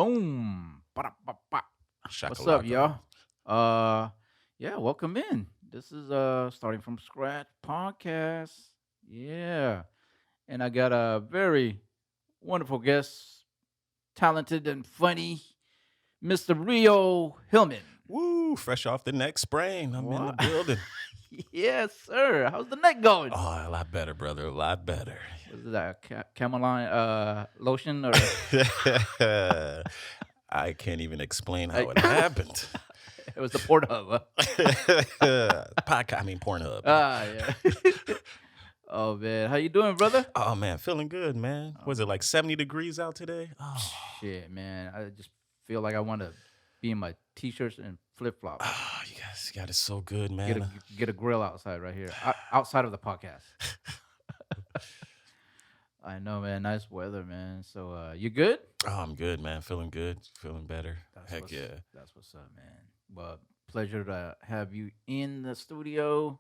Boom. Ba-da-ba-ba. What's up, Shakalaka. y'all? Uh yeah, welcome in. This is starting from scratch podcast. Yeah. And I got a very wonderful guest, talented and funny, Mr. Rio Hillman. Woo, fresh off the neck sprain. I'm in the What? building. Yes, sir. How's the neck going? Oh, a lot better, brother. A lot better. Was it that cameline lotion or I can't even explain how like it happened. it was the Pornhub, Podcast, I mean, Pornhub. yeah. Oh man, how you doing, brother? Oh, man, feeling good, man. Was it like Oh 70 degrees out today? Oh, shit, man. I just feel like I want to be in my t-shirts and flip flops. you guys got it so good, Get a man. get a grill outside right here, outside of the podcast. I know, man. Nice weather, man. So, you good? Oh, I'm good, man. Feeling good. Feeling better. That's Heck what's yeah. that's what's up, man. Well, pleasure to have you in the studio.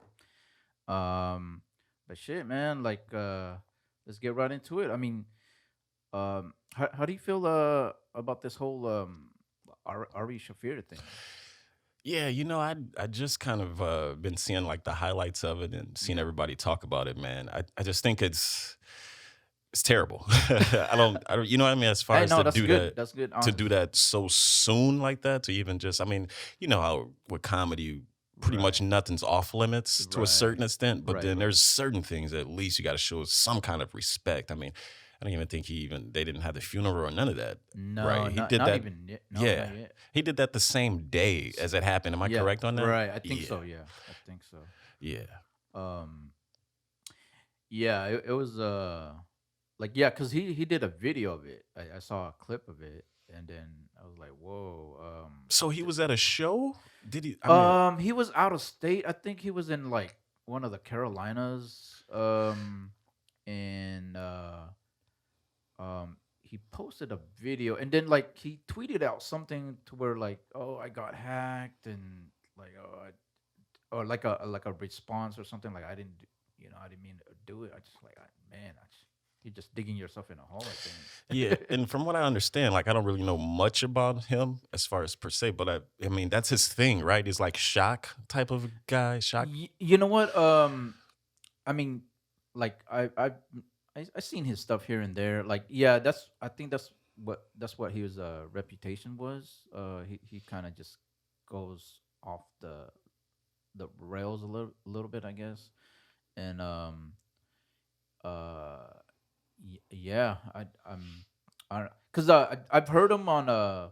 Um, but shit, man. Like, let's get right into it. I mean, how do you feel about this whole Ari Shaffir thing? Yeah, I just kind of been seeing like the highlights of it and seeing Yeah. everybody talk about it, man. I just think it's terrible. I don't you know what I mean, as far Hey, as no, that's good. That's good. to do Honest. that so soon like that, to even just, I mean, you know how with comedy pretty much Right. nothing's off limits to a Right. certain extent, but Right. then Right. there's certain things at least you got to show some kind of respect. I mean, I don't even think they didn't have the funeral or none of that, No, right? He did not that. even yet. No, Yeah. not yet. He did that the same day as it happened. Am I Yeah. correct on that? Right. I think Yeah. so. Yeah. I think so. Yeah. Um. Yeah. It was like yeah, cause he did a video of it. I saw a clip of it, and then I was like, whoa. So he was at a show? Did he? I mean, He was out of state. I think he was in like one of the Carolinas. And he posted a video, and then like he tweeted out something to where like, oh, I got hacked, and like, oh, or like a response or something like, I didn't, I didn't mean to do it. I just like, man, you're just digging yourself in a hole, I yeah. think. And from what I understand, like I don't really know much about him as far as per se, but I mean that's his thing, right? He's like shock type of guy. Shock. You know what? I mean, like I seen his stuff here and there. Like, yeah, I think that's what his reputation was. He kind of just goes off the rails a little bit, I guess. And uh yeah, because I've heard him on uh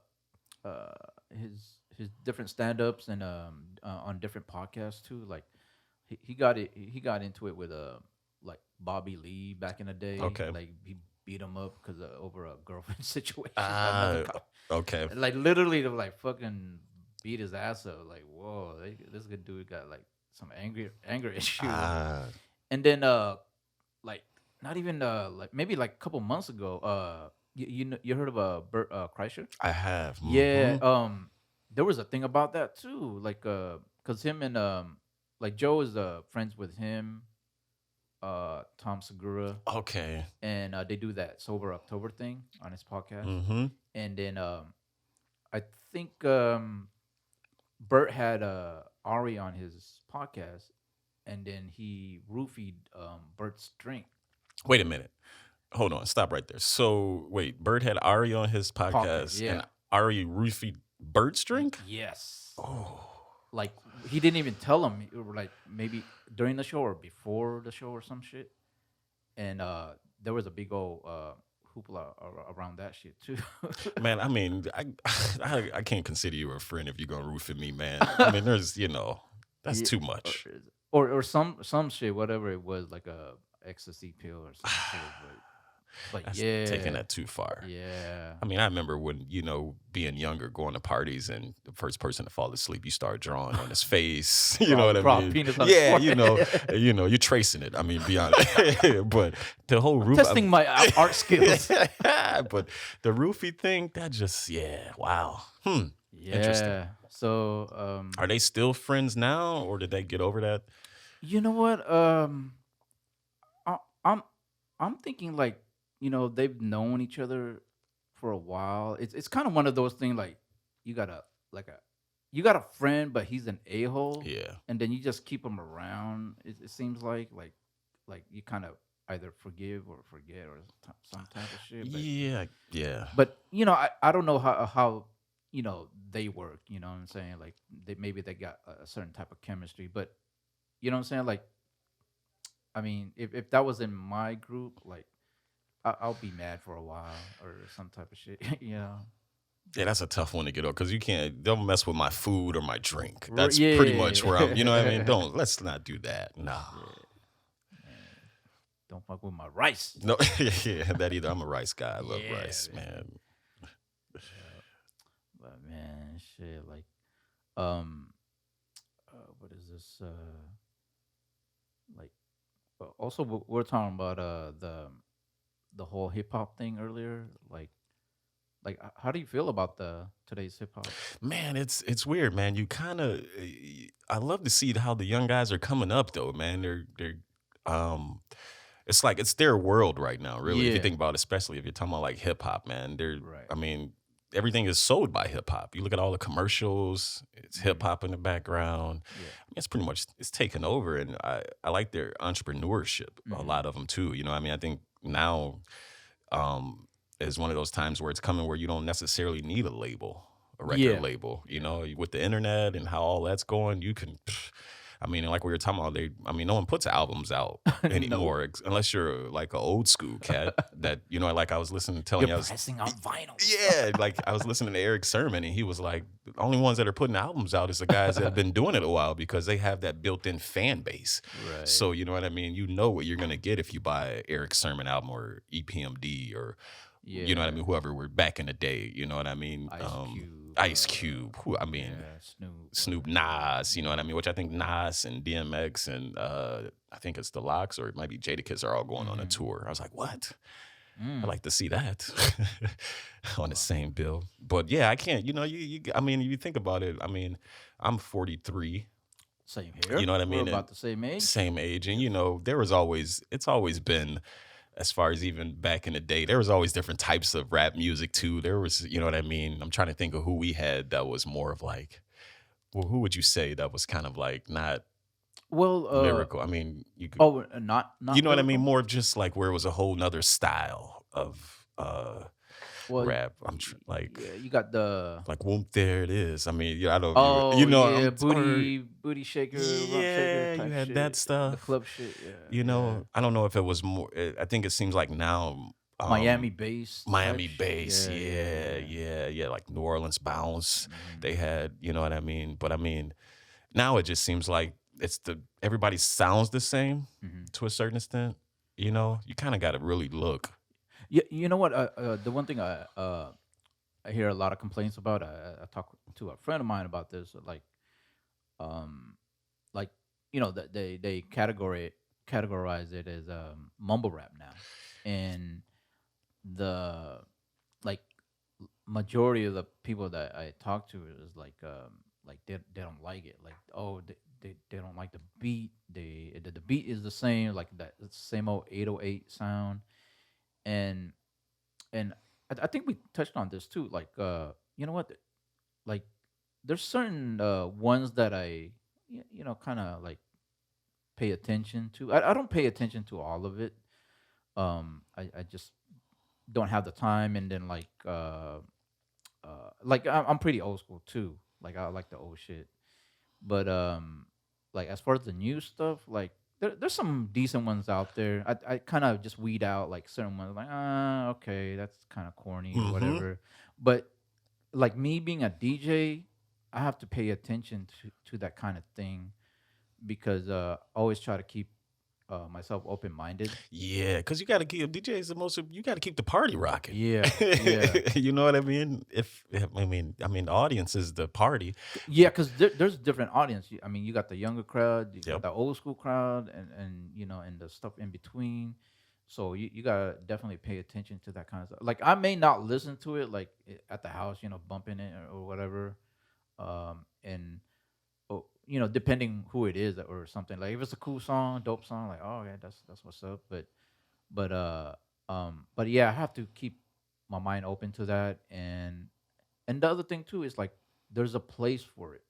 his different stand-ups and on different podcasts too. Like he got into it with like Bobby Lee back in the day. Okay. Like he beat him up because over a girlfriend situation. Another Ah, okay. like literally to like fucking beat his ass up. Like whoa, this good dude got like some anger issues. Ah, And then like not even like maybe like a couple months ago you heard of Bert Kreischer? I have. Yeah, Hmm. there was a thing about that too, like, cause him and like Joe is friends with him, Tom Segura, Okay. and they do that Sober October thing on his podcast, Hmm. and then I think Bert had Ari on his podcast, and then he roofied Bert's drink Wait a minute. Hold on. Stop right there. So wait, Bird had Ari on his podcast. podcast, and Yeah, Ari roofied Bird's drink. yes. Oh. Like he didn't even tell him. Like maybe during the show or before the show or some shit. And there was a big old hoopla around that shit too. Man, I mean, I can't consider you a friend if you're gonna root for me, man. I mean, that's Yeah, too or, much. or some shit, whatever it was, like a ecstasy pill or some shit. But That's taking yeah, that too far. yeah, I mean, I remember when, being younger, going to parties, and the first person to fall asleep, you start drawing on his face. You know what I draw a mean? penis on his Yeah, forehead. you're tracing it. I mean, beyond but the whole I'm roof. testing my art skills. But the roofie thing, that just, yeah, wow. Interesting. Yeah. So Are they still friends now, or did they get over that? you know what? I, I'm I'm thinking like they've known each other for a while. It's kind of one of those things like you got a like a you got a friend, but he's an a hole, Yeah. and then you just keep him around. It seems like you kind of either forgive or forget or some type of shit. Yeah. Yeah. But I don't know how they work. You know what I'm saying? Like maybe they got a certain type of chemistry, but you know what I'm saying? Like I mean, if that was in my group, like I'll be mad for a while or some type of shit. Yeah, that's a tough one to get on because you can't. Don't mess with my food or my drink. That's pretty much where I'm. You know what I mean? Yeah. Don't. Let's not do that. Nah. Yeah, man. Don't fuck with my rice. No. Yeah, that either. I'm a rice guy. I love Yeah, rice, man. man. Yeah. But man, shit, like, um, what is this? Like, also we're talking about the whole hip hop thing earlier. Like, how do you feel about the today's hip hop? Man, it's weird, man. You kind of. I love to see how the young guys are coming up, though, man. They're um. It's like it's their world right now, really. If you Yeah. think about it, especially if you're talking about like hip hop, man. Right. I mean, everything is sold by hip hop. You look at all the commercials, it's hip Hmm. hop in the background. Yeah. I mean, it's pretty much it's taken over, and I like their entrepreneurship. A Hmm. lot of them too. You know, I mean, I think now um, is one of those times where it's coming where you don't necessarily need a label, a record Yeah. label. You Yeah. know, with the internet and how all that's going, you can. I mean, like we were talking about, I mean, no one puts albums out No. anymore unless you're like an old school cat that, like I was listening, You're telling you, pressing on vinyls. yeah, like I was listening to Eric Sermon and he was like, the only ones that are putting albums out is the guys that have been doing it a while because they have that built in fan base. Right. So, you know what I mean? You know what you're going to get if you buy Eric Sermon album or EPMD or, you know what I Yeah. mean? Whoever were back in the day, you know what I mean? Ice Cube. Ice Cube, I mean, Yeah. Snoop. Snoop Nas, you know what I mean? Which I think Nas and DMX and I think it's the Locks or it might be Jadakiss are all going on a Mm-hmm. tour. I was like, what? I'd Mm. like to see that on the Wow. same bill. But yeah, I can't. I mean, you think about it. I mean, I'm 43. Same You here. know what I We're mean? And about the same age. same age, and Yep. it's always been as far as even back in the day, there was always different types of rap music too. There was, you know what I mean? I'm trying to think of who we had that was more of like, well, who would you say that was kind of like not Well, lyrical? I mean, you could, oh, you not know what I mean? lyrical. More of just like where it was a whole nother style of Well, rap. Like yeah, you got the whoop, there it is. I mean, yeah, I don't, you oh know, yeah, or booty shaker, rump shaker yeah, you type had that shit, the stuff. club shit. Yeah, You yeah. know, I don't know if it was more. I think it seems like now, Miami bass type Miami shit. bass, Yeah, yeah, yeah, yeah. yeah, yeah, like New Orleans bounce. Hmm. They had, you know what I mean. But I mean, now it just seems like everybody sounds the same Hmm. to a certain extent. You know, you kind of got to really look. Yeah, you know what? The one thing I hear a lot of complaints about. I talked to a friend of mine about this. Um, like that they categorize it as mumble rap now, and the like majority of the people that I talk to is like they don't like it. Like, oh, they don't like the beat. The beat is the same, like that same old 808 sound. And and I think we touched on this too. Like, you know what? Like, there's certain ones that kind of like pay attention to. I don't pay attention to all of it. I just don't have the time. And then like I'm pretty old school too. Like, I like the old shit. But like, as far as the new stuff, like there's some decent ones out there. I kind of just weed out like certain ones. Like, okay, that's kind of corny or Hmm. whatever. But like, me being a DJ, I have to pay attention to that kind of thing, because I always try to keep myself open minded. Yeah, because you got to keep DJ is the most. You got to keep the party rocking. Yeah, yeah. You know what I mean? I mean, the audience is the party. Yeah, because there's different audience. I mean, you got the younger crowd, you got Yep. the old school crowd, and the stuff in between. So you gotta definitely pay attention to that kind of stuff. Like, I may not listen to it like at the house, bumping it or whatever. And depending who it is or something. Like, if it's a cool song, dope song, like, oh yeah, that's what's up. But yeah, I have to keep my mind open to that. And the other thing too is like there's a place for it.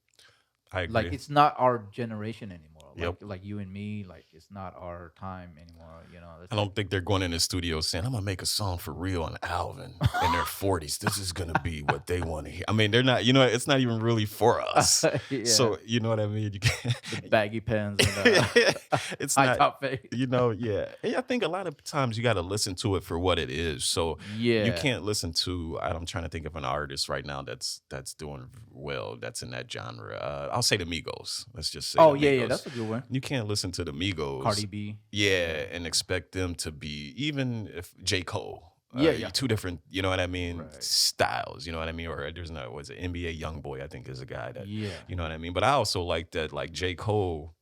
I Like agree. it's not our generation anymore. Like Yep. like you and me, like it's not our time anymore. You know, I it's like don't think they're going in the studio saying, "I'm gonna make a song for Rio and Alvin in their 40s. This is gonna be what they want to hear." I mean, they're not. You know, it's not even really for us. yeah, So you know what I mean. You can't. the baggy pants and the It's high not. top face. You know, yeah. And I think a lot of times you got to listen to it for what it is. So you Yeah. can't listen to. I'm trying to think of an artist right now that's doing well. That's in that genre. I'll say the Migos. Let's just say the Oh yeah, yeah, Migos. that's a good one. You can't listen to the Migos, Cardi B. Yeah. yeah, and expect them to be even if J. Cole. Yeah, yeah. Two different, you know what I mean, Right. styles. You know what I mean, or there's no was it NBA YoungBoy? I think is a guy that, Yeah. you know what I mean. But I also like that, like J. Cole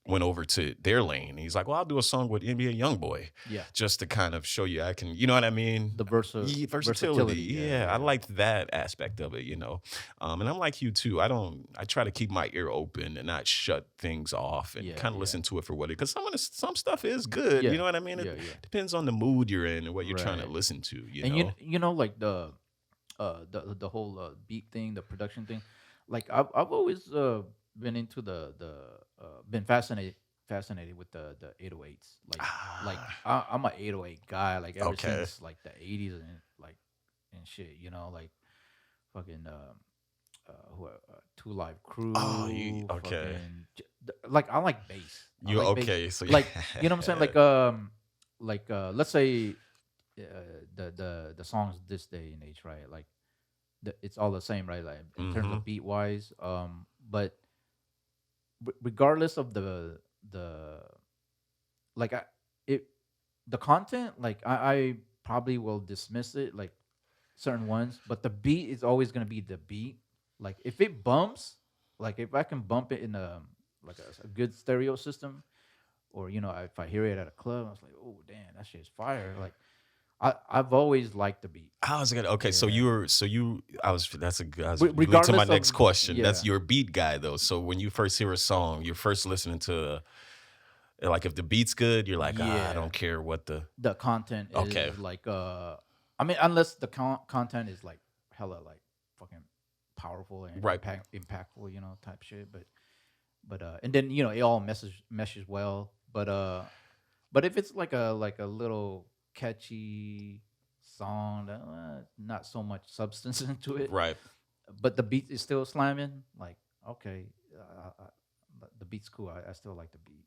went over to their lane. He's like, well, I'll do a song with NBA YoungBoy Yeah. just to kind of show you I can, you know what I mean? The Versatility. versatility. Yeah, Yeah, I yeah. like that aspect of it, you know. And I'm like you too. I try to keep my ear open and not shut things off and Yeah, kind of yeah. listen to it for what it, because some stuff is good. You Yeah. know what I mean? It Yeah, yeah. depends on the mood you're in and what you're trying to Right. listen to, you And know? you know like the whole beat thing, the production thing. Like I've always been into the been fascinated with the 808s. Like Ah, I'm a 808 guy. Like ever okay. since like the 80s and like and shit. You know, like fucking Two Live Oh, you Crew. okay. Like I like bass. I You like bass. okay, so Like you know what I'm saying. yeah. Like let's say the songs this day and age, right? Like it's all the same, right? Like in terms Mm-hmm. of beat wise, but regardless of the like I it the content, like I probably will dismiss it, like certain ones, but the beat is always gonna be the beat. Like if it bumps, like if I can bump it in a good stereo system, or you know if I hear it at a club, I was like, oh damn, that shit's fire. Like I've always liked the beat. I was gonna okay, so Yeah. I was that's a good I was lead to my Regardless next of question. That's yeah, your beat guy though. So when you first hear a song, you're first listening to like if the beat's good, you're like, ah, I yeah, don't care what the the content okay. is like I mean unless the content is like hella like fucking powerful and Right. impactful, you know, type shit. But and then you know it all meshes well. But if it's like a little catchy song that not so much substance into it, Right. but the beat is still slamming, like okay, the beat's cool. I still like the beat.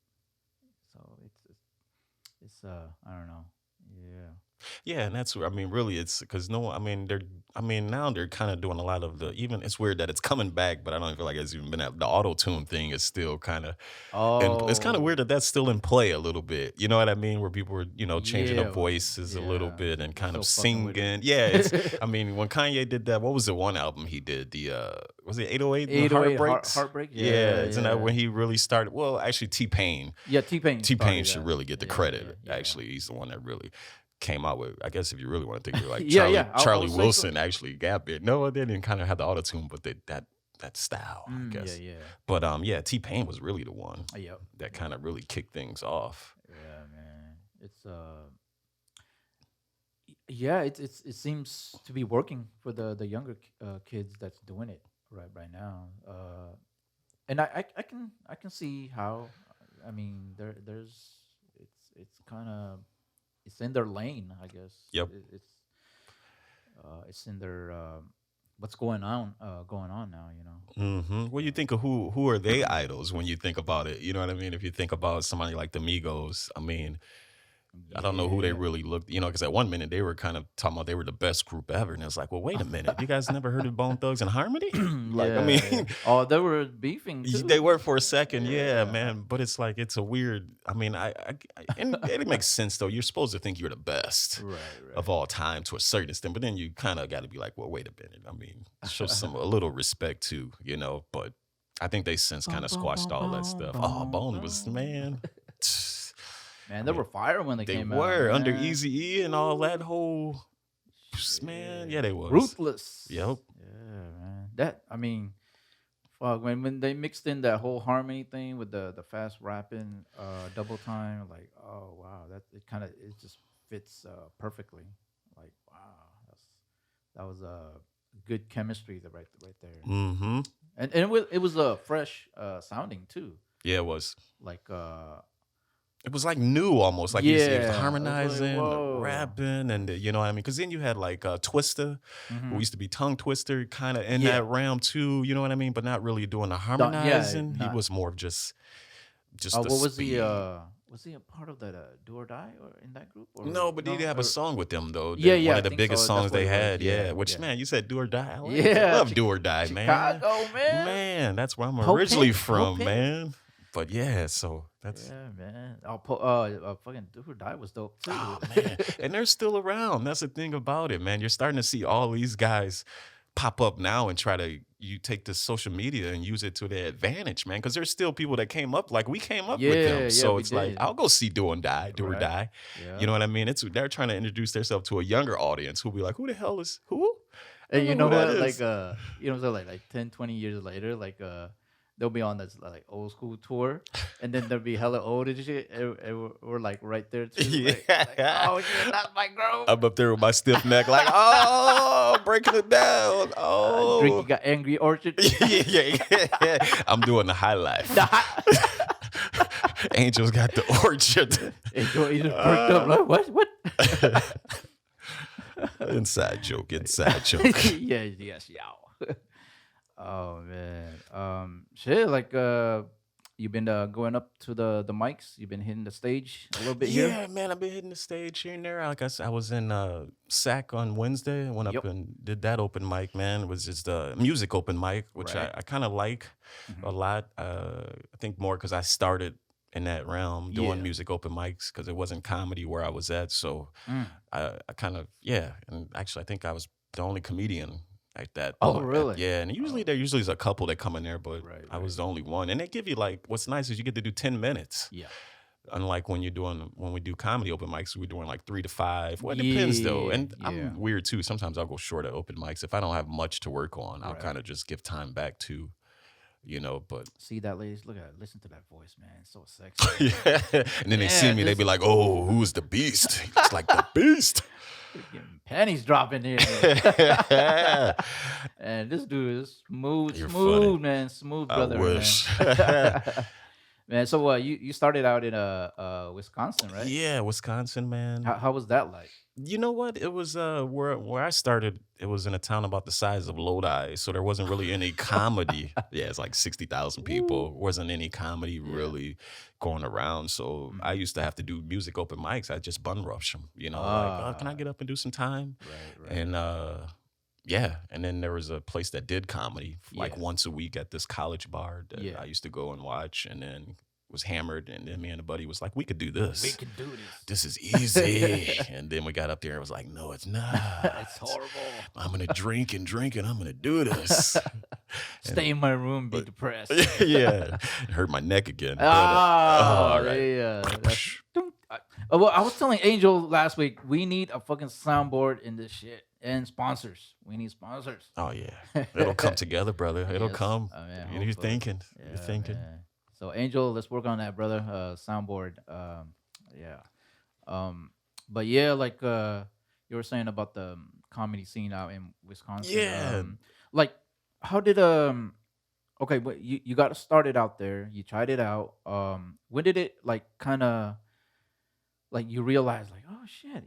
So it's I don't know. Yeah. Yeah, and that's where I mean, really, it's because no, I mean, I mean, now they're kind of doing a lot of the. Even it's weird that it's coming back, but I don't feel like it's even been out. The auto tune thing is still kind of, and it's kind of weird Oh that that's still in play a little bit. You know what I mean? Where people are, changing up yeah, voices a little yeah. bit and They're kind of still fucking with singing. Yeah, it's. it. I mean, when Kanye did that, what was the one album he did? The was it 808 and 808 Heartbreaks? heartbreak. Yeah, Yeah, isn't that yeah, when he really started? Well, actually, T Pain. yeah. T Pain T Pain started should that. really get the Yeah, yeah, credit. yeah, Actually, he's the one that really came out with. I guess if you really want to think, you're like yeah, yeah. I Charlie would say so. Wilson actually got it. No, they didn't kind of have the auto tune, but that style, I Yeah, guess. yeah. But yeah, T Pain was really the one Yep, that kind yep. of really kicked things off. Yeah, man. It's yeah. It seems to be working for the younger kids that's doing it right now. And I can see how. I mean, there's it's kind of it's in their lane, I guess. Yep. It's in their what's going on now. You know. What do you think of who are they idols when you think about it? You know what I mean? If you think about somebody like the Migos, I mean, I don't know who they Yeah. really looked, because at one minute they were kind of talking about they were the best group ever. And it's like, well, wait a minute. You guys never heard of Bone Thugs and Harmony? Like, I mean, Yeah, yeah. Oh, they were beefing they too. were for a second, yeah, Yeah. man. But it's like, it's a weird, I mean, and it makes sense though. You're supposed to think you're the best Right, of right. all time to a certain extent, but then you kind of got to be like, well, wait a minute. I mean, show a little respect too, but I think they since kind Bum, of bum, squashed bum, all that bum, stuff. Oh, bum, Bone was, bum. man. Man, I they mean, were fire when they they came out, were under man. Easy E and all that whole man. Yeah, Shit. they was. Ruthless. Yep. Yeah, man. That I mean, fuck, when they mixed in that whole harmony thing with the fast rapping double time, like, oh wow, that it just fits perfectly. Like, wow, That was good chemistry right there. Mm-hmm. And it was fresh sounding too. Yeah, it was. Like It was like new almost. Like he was yeah, I was like, harmonizing, whoa. rapping, and you know what I mean? Because then you had like Twister, who Mm-hmm. used to be tongue twister, kind of in Yeah. that realm too. You know what I mean? But not really doing the Yeah, harmonizing. He not. was more of just the What was he? speed. Was he a part of that Do or Die or in that group or No, but he did no? have a Or song with them though. yeah, One yeah, I of the think biggest so. That's songs what they it was. had. Yeah, Yeah, which yeah, man, you said "Do or Die." I like it. I yeah. love "Do or Die," man. Chicago, man. Man, that's where I'm Hope originally Hope from, man. But yeah, so that's Yeah, man. Fucking Do or Die was dope too. oh man, and they're still around. That's the thing about it, man. You're starting to see all these guys pop up now and try to you take the social media and use it to their advantage, man. Because there's still people that came up like we came up with Yeah, them. yeah, So we it's like did. I'll go see Do or Right. Die. You Yeah. know what I mean? It's they're trying to introduce themselves to a younger audience who'll be like, who the hell is who? I And don't you know know who that what? Like is. so like 10, 20 years later, like they'll be on this like old school tour, and then they'll be hella old and shit, and we're like right there too, like Yeah. oh shit, that's my girl. I'm up there with my stiff neck, like, oh, breaking it down. Drinking Oh. got Angry Orchard. Yeah. I'm doing the high life. Angel's got the orchard. He just perked up. Like, what? Inside joke, inside joke. Yeah, yes, yeah. Oh man, shit. Like, you've been going up to the mics. You've been hitting the stage a little bit here. Yeah, man, I've been hitting the stage here and there. Like I said, I was in SAC on Wednesday. I went up Yep. and did that open mic, man. It was just a music open mic, which Right. I kind of like Mhm. a lot. I think more because I started in that realm doing Yeah. music open mics because it wasn't comedy where I was at. So Mm. I kind of, yeah. And actually, I think I was the only comedian at that Oh, point. really? Yeah. And Oh, there usually is a couple that come in there, but right, I right. was the only one. And they give you like, what's nice is you get to do 10 minutes. Yeah. Unlike when we do comedy open mics, we're doing like 3 to 5. Well, it depends though. Yeah, And yeah. I'm weird too. Sometimes I'll go short at open mics. If I don't have much to work on, I'll Right. kind of just give time back to, but See that, ladies? Look at it. Listen to that voice, man. It's so sexy. yeah. And then they see Yeah, me, they this be like, oh, who's the beast? It's like the beast. freaking panties dropping here. And this dude is smooth, You're smooth, funny. man. Smooth I brother, wish. man. Man, so you started out in Wisconsin, right? Yeah, Wisconsin, man. How was that like? You know what? It was where I started. It was in a town about the size of Lodi, so there wasn't really any comedy. Yeah, it's like 60,000 people. Woo. Wasn't any comedy Yeah. really going around. So I Mhm. used to have to do music open mics. I just bun rush them. Like, oh, can I Ah, get up and do some time? right, right. And yeah, and then there was a place that did comedy like Yeah, once a week at this college bar that yeah. I used to go and watch, and then was hammered, and then me and a buddy was like, we could do We this. can do this. This is easy. And then we got up there and was like, no, it's not. It's horrible. I'm gonna drink and drink and I'm gonna do this. Stay in my room, be but depressed. yeah, it hurt my neck again. Ah, All right. yeah. Well, I was telling Angel last week we need a fucking soundboard in this shit and sponsors. We need sponsors. Oh yeah, it'll come together, brother. It'll Yes, come. man, You're hopefully. thinking. You're Yeah, thinking. man. So Angel, let's work on that, brother. Soundboard. Yeah. But yeah, like you were saying about the comedy scene out in Wisconsin. Yeah. Like how did okay, but you got started out there, you tried it out. When did it like kind of like you realize like, oh shit,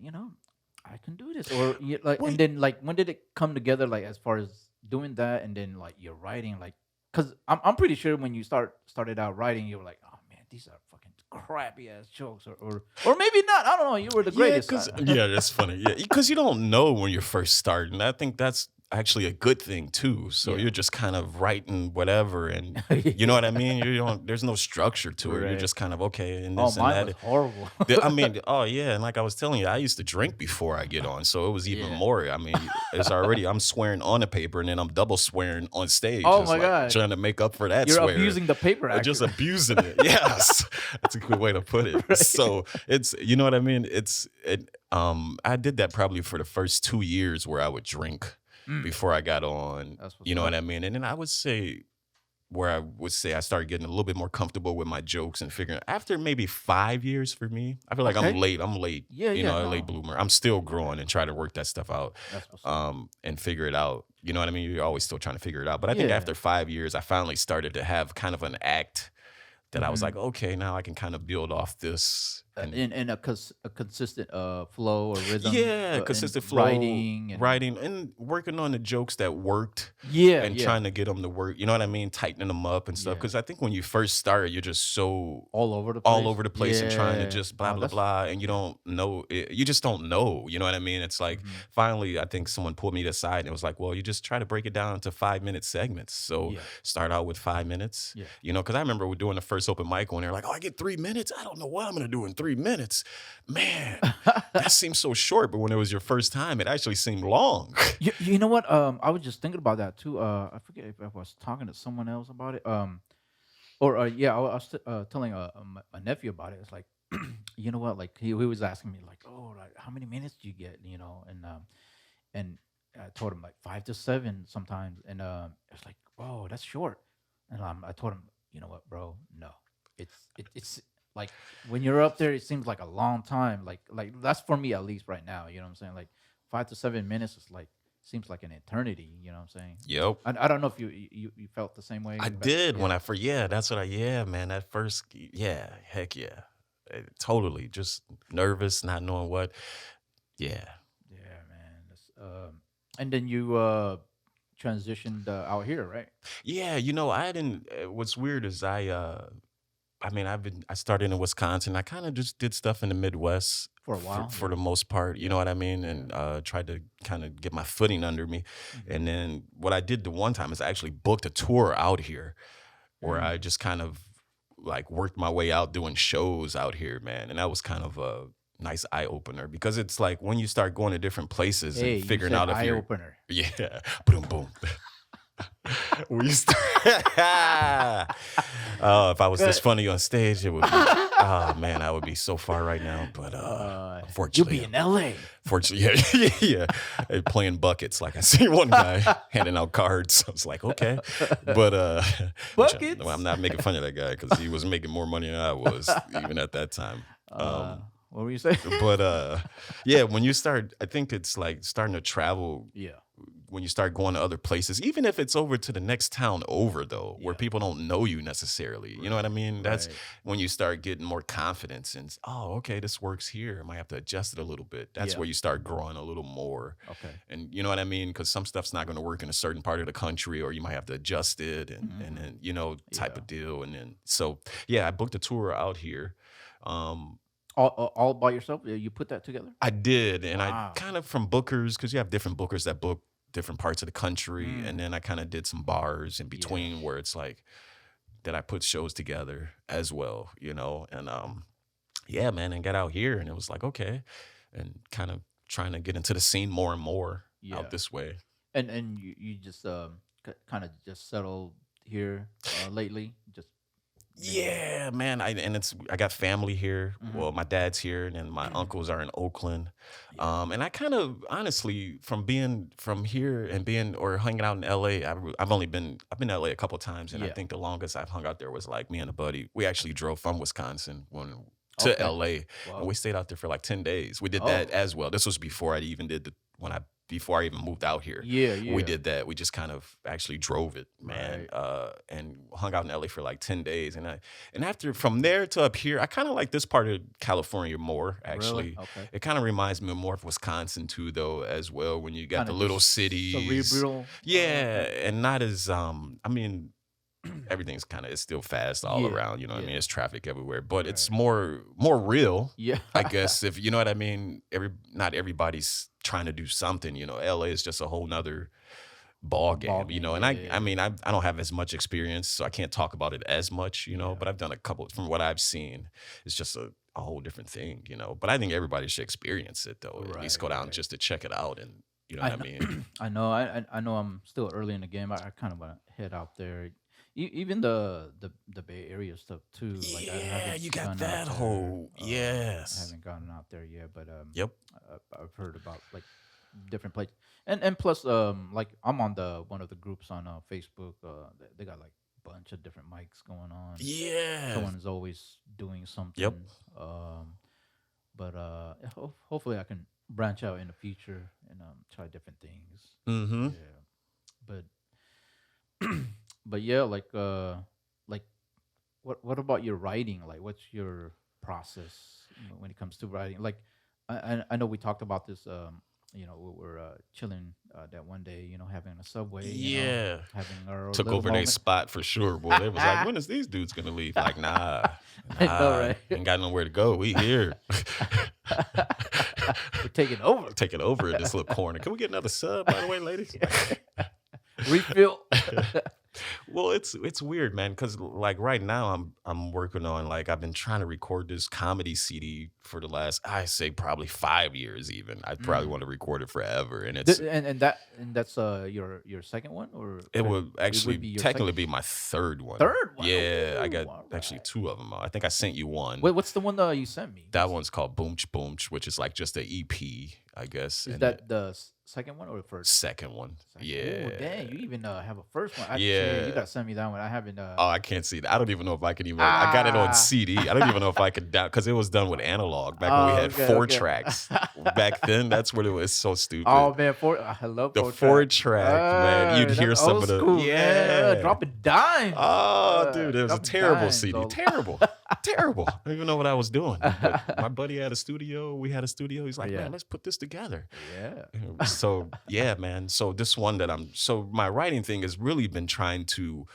I can do this, or like, Well, and then like when did it come together, like as far as doing that, and then like you're writing, like, because I'm pretty sure when you started out writing, you were like, oh man, these are fucking crappy ass jokes, or maybe not. I don't know. You were the yeah, greatest. because yeah, that's funny. Yeah, because you don't know when you're first starting. I think that's actually a good thing too. So Yeah. you're just kind of writing whatever, and you know what I mean. You don't. There's no structure to it. You're Right. just kind of okay and Oh, this and mine that. was horrible. I mean, oh yeah, and like I was telling you, I used to drink before I get on, so it was even Yeah. more. I mean, it's already I'm swearing on the paper, and then I'm double swearing on stage. Oh It's my like God. trying to make up for that. You're swearing. abusing the paper. Just Actually. abusing it. Yes, that's a good way to put it. Right. So it's you know what I mean. I did that probably for the first 2 years where I would drink Mm. before I got on. That's what's You know up. what I mean? And then I would say where I would say I started getting a little bit more comfortable with my jokes and figuring after maybe 5 years for me. I feel like I'm Okay. late. I'm late, Yeah, yeah, a late no. bloomer. I'm still Okay. growing and try to work that stuff out, That's what's up. and figure it out. You know what I mean? You're always still trying to figure it out. But I think Yeah. after 5 years, I finally started to have kind of an act that I was like, Mhm. okay, now I can kind of build off this and In a consistent flow or rhythm yeah, in consistent flow, writing and writing and working on the jokes that worked yeah, and yeah, trying to get them to work. You know what I mean? Tightening them up and stuff. yeah. Because I think when you first start, you're just so All over the all place. over the place and trying to Yeah. just blah Oh, blah that's blah, and you yeah. don't know. You just don't know. You know what I mean? It's like Mhm. finally, I think someone pulled me aside and it was like, well, you just try to break it down into 5 minute segments. So Yeah. start out with 5 minutes. Yeah. Because I remember we're doing the first open mic when they're like, oh, I get 3 minutes. I don't know what I'm gonna do in 3 minutes. Man, that seems so short, but when it was your first time, it actually seemed long. You know what? I was just thinking about that too. I forget if I was talking to someone else about it. Or yeah, I was telling my nephew about it. It's like, you know what? Like he was asking me like, oh, like how many minutes do you get? You know, and I told him like 5 to 7 sometimes, and it's like, whoa, that's short. And I told him, you know what, bro? No, it's like when you're up there, it seems like a long time. Like that's for me at least right now. You know what I'm saying? Like 5 to 7 minutes is like seems like an eternity. You know what I'm saying? Yep. I don't know if you felt the same way, I but did when yeah, I first, yeah, that's what yeah, man, that first, yeah, heck yeah. Totally. Just nervous, not knowing what. Yeah. yeah, man. And then you transitioned out here, right? Yeah, I didn't, what's weird is I mean, I started in Wisconsin. I kind of just did stuff in the Midwest For a for, while, for yeah, the most part, you yeah, know what I mean? yeah. And tried to kind of get my footing under me. Hmm. And then what I did the one time is I actually booked a tour out here where I Mm. just kind of like worked my way out doing shows out here, man. And that was kind of a nice eye opener because it's like when you start going to different places Hey, and you figuring said out if eye you're, opener. yeah, boom, boom. We start. Oh, if I was this Good. funny on stage, it would be. Oh man, I would be so far right now. But You'll be unfortunately, in L.A. fortunately, yeah, yeah, playing buckets. Like I see one guy handing out cards. I was like, okay, but which I'm Buckets. not making fun of that guy because he was making more money than I was even at that time. uh, Um, what were you saying? but yeah, when you start, I think it's like starting to travel Yeah, when you start going to other places, even if it's over to the next town over, though, where yeah. people don't know you necessarily. You know what I Right, mean? That's right. when you start getting more confidence and, oh, okay, this works here. I might have to adjust it a little bit. That's Yeah. where you start growing a little more. Okay. And you know what I mean? Because some stuff's not going to work in a certain part of the country, or you might have to adjust it and Hmm. then, type Yeah. of deal. And then, so yeah, I booked a tour out here. Um, All by yourself? Yeah, you put that together? I did, and I Wow. kind of from bookers because you have different bookers that book different parts of the country, and Mm. then I kind of did some bars in Yeah. between where it's like that I put shows together as well, and yeah, man, and got out here, and it was like okay, and kind of trying to get into the scene more and more out Yeah. this way. And you just kind of just settled here lately. Just been. Yeah, man. I got family here. Hmm. Well, my dad's here, and then my uncles are in Oakland. Yeah. And I kind of honestly, from being from here and being or hanging out in LA, I've been to LA a couple times, and I Yeah. think the longest I've hung out there was like me and a buddy. We actually drove from Wisconsin to Okay. LA, and Wow. we stayed out there for like 10 days. We did that Oh. as well. This was before I even did the when I before I even moved out here. Yeah. We Yeah. did that. We just kind of actually drove it, man, Right. and hung out in LA for like 10 days, and after from there to up here, I kind of like this part of California more, Really? actually. Okay. It kind of reminds me more of Wisconsin too, though, as well, when you got Kind the of little just cities. cerebral. Yeah, and not as I mean, everything's kind of it's still fast all Yeah. around, you know what I mean? Yeah. It's traffic everywhere, but it's Right. more real, Yeah. I guess, if you know what I mean. Not everybody's trying to do something, LA is just a whole nother ball Ball game, game. and Yeah. I Yeah. mean, I don't have as much experience, so I can't talk about it as much, Yeah. but I've done a couple from what I've seen. It's just a whole different thing. But I think everybody should experience it though, at least Right. go down Right. just to check it out and you know I what I know. mean? I know. I know. I'm still early in the game. I kind of want to head out there. Even the Bay Area stuff too. Like I Yeah, haven't you got gone out that there. whole I yes. haven't gone out there yet. But Yep. I've heard about like different places. And plus like I'm on the one of the groups on Facebook. They got like bunch of different mics going on. Yeah. Someone is always doing Yep. something. But hopefully I can branch out in the future and try different things. Mm-hmm. Yeah, but but yeah, like what about your writing? Like, what's your process when it comes to writing? Like, I know we talked about this. We were chilling that one day. Having a subway. Yeah. Having our Took little over their moment. spot for sure, boy. They was like, when is these dudes gonna leave? Like, nah, I know, nah, right? ain't got nowhere to go. We here. We're taking over. Taking over in this little corner. Can we get another sub, by the way, ladies? Refill. Well, it's weird, man, because like right now I'm working on like I've been trying to record this comedy CD for the last I say probably 5 years even. I probably Mm. want to record it forever, and And that's your second one, or it or would it would actually be your technically second, be my third one. third one. Yeah, I got Ooh, all actually right. two of them. I think I sent you one. Wait, what's the one that you sent me? That one's called Boomch Boomch, which is like just an EP, I guess, Is and the that the second one or the first? second one. Second. Oh, Yeah, dang! You even have a first one. Shit, you yeah. gotta send me that one. I haven't. Oh, I can't see that. I don't even know if I can even. I got it on Ah. CD. I don't even know if I could down because it was done with analog back when we Oh, had okay, four okay. tracks. Back then, that's what it was. So stupid. Oh man, I love The four four track. track, man. You'd hear That's some old of the school, man. yeah. Dropping dimes. Oh, dude, it was a Dropping terrible dimes. CD. All. Terrible, terrible. I don't even know what I was doing. But my buddy had a studio. We had a studio. He's like, Yeah. man, let's put this together. Yeah. So yeah, man. So this one that my writing thing has really been trying to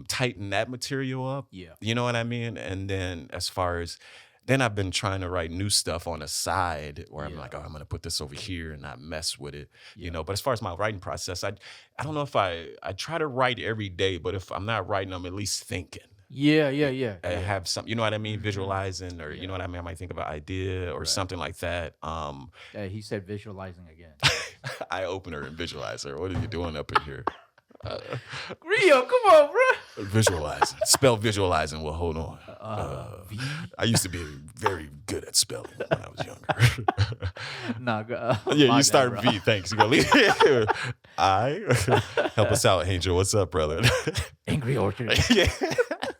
tighten that material up. Yeah. You know what I mean? And then as far as then I've been trying to write new stuff on the side where I'm Yeah. like, oh, I'm gonna put this over here and not mess with it. Yeah. But as far as my writing process, I don't know if I try to write every day, but if I'm not writing, I'm at least thinking. Yeah. I Yeah. have some, you know what I mean, Mhm. visualizing, or you know Yeah. what I mean. I might think of an idea or Right. something like that. He said visualizing again. Eye opener and visualizer. What are you doing up in here? Rio, come on, bro. Visualizing. Spell visualizing. Well, hold on. V. I used to be very good at spelling when I was younger. Nah, Yeah, my you bad, start bro. V. Thanks. You go leave. I help us out, Angel. What's up, brother? Angry Orchard. Yeah.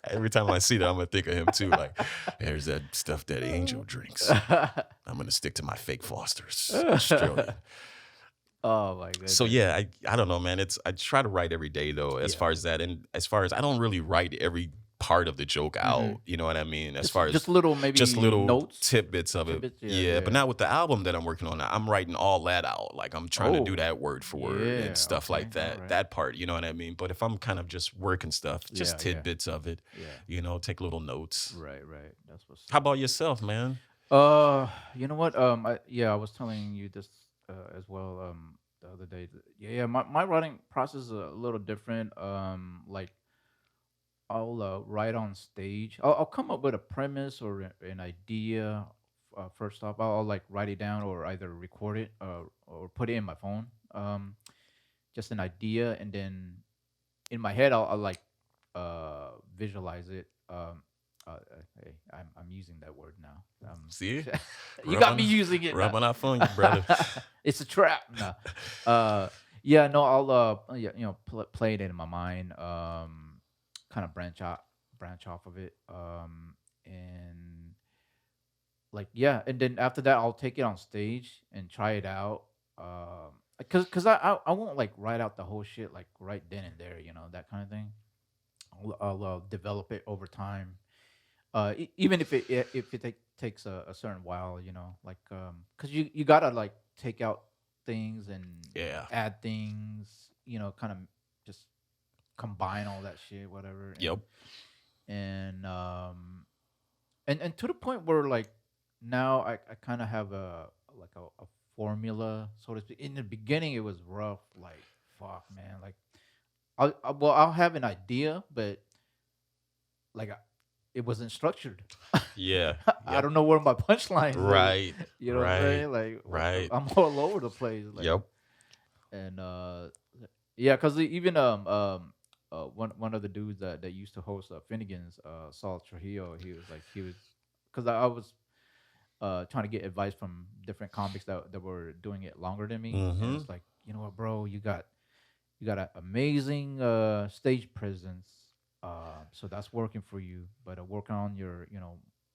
Every time I see that, I'm gonna think of him too. Like, there's that stuff that Angel drinks. I'm gonna stick to my fake Fosters, Australian. Oh my goodness. So yeah, I don't know, man. I try to write every day though, as Yeah. far as that, and as far as I don't really write every part of the joke out. Mhm. You know what I mean? As Just, far as just little maybe just little notes. tidbits of it. Tidbits, Yeah, but not with the album that I'm working on. I'm writing all that out. Like I'm trying to do Oh, that word for word yeah, and stuff okay, like that. alright. That part, you know what I mean? But if I'm kind of just working stuff, just Yeah, yeah. tidbits of it, Yeah. take little notes. Right. That's what's. How about yourself, man? You know what? I was telling you this as well. The other day. Yeah. My writing process is a little different. Like I'll write on stage. I'll come up with a premise or an idea. First off, I'll like write it down or either record it or put it in my phone. Just an idea, and then in my head, I'll like visualize it. Uh, hey, I'm using that word now. See? You got me Rubbing- using it. now. Rubbing off on you, brother. It's a trap. No. Yeah, no, I'll play it in my mind. Kind of branch off of it. And like yeah, and then after that, I'll take it on stage and try it out. Cause I won't like write out the whole shit like right then and there, that kind of thing. I'll develop it over time. Even if it takes a certain while, like because you gotta like take out things and Yeah. add things, kind of just combine all that shit, whatever. Yep. And to the point where like now I kind of have a formula, so to speak. In the beginning, it was rough, like fuck, man. Like I'll have an idea, but like it wasn't structured. Yeah. I Yep. don't know where my punchline is. Right. You know what I'm saying? Like Right. I'm all over the place. Like, Yep. And yeah, because even one of the dudes that used to host Finnegan's, Saul Trujillo, he was because I was trying to get advice from different comics that were doing it longer than me, and Mhm. it's like, you know what, bro, you got an amazing stage presence, So that's working for you, but working on your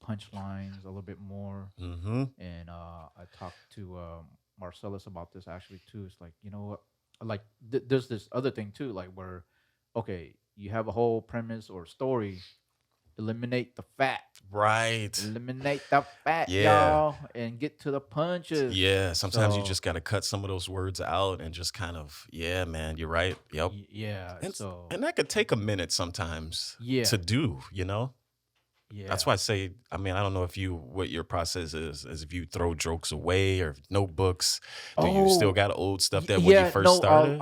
punchlines a little bit more. Mm-hmm. And I talked to Marcellus about this actually too. It's like, you know what, like there's this other thing too, like where, okay, you have a whole premise or story, eliminate the fat, Right. eliminate the fat, Yeah. y'all, and get to the punches. Yeah. Sometimes you So just got to cut some of those words out and just kind of, yeah, man, you're right. Yep. yeah, And, so and that could take a minute sometimes yeah, to do, you know? That's yeah. why I say, I mean, I don't know if you, what your process is, as if you throw jokes away or notebooks. Do you still Oh, got old stuff that when you yeah, first no, started?